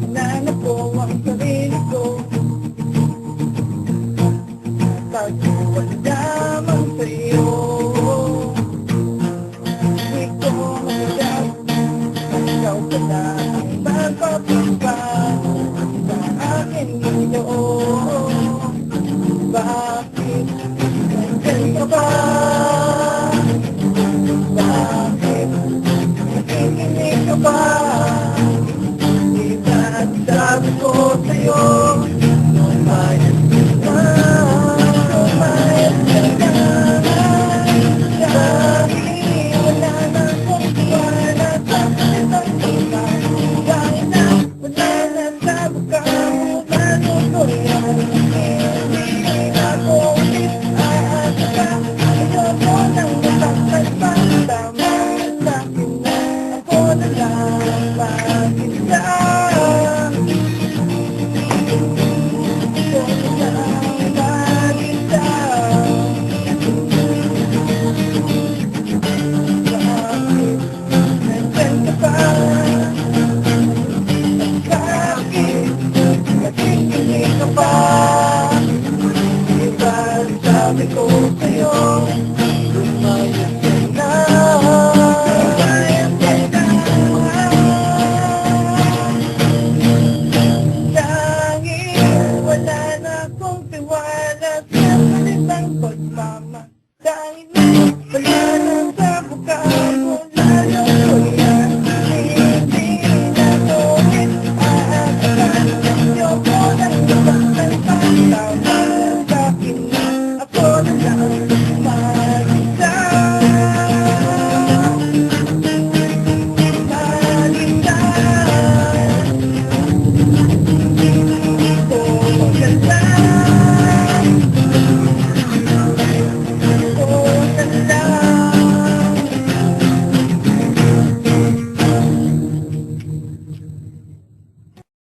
Hinahanap ko ang sarili ko, pagkuhan lamang sa'yo. Hindi ko magagat, ikaw pa na ang magpapunta sa aking mundo. Bakit nandyan ka ba? Bakit nakikinig ka ba?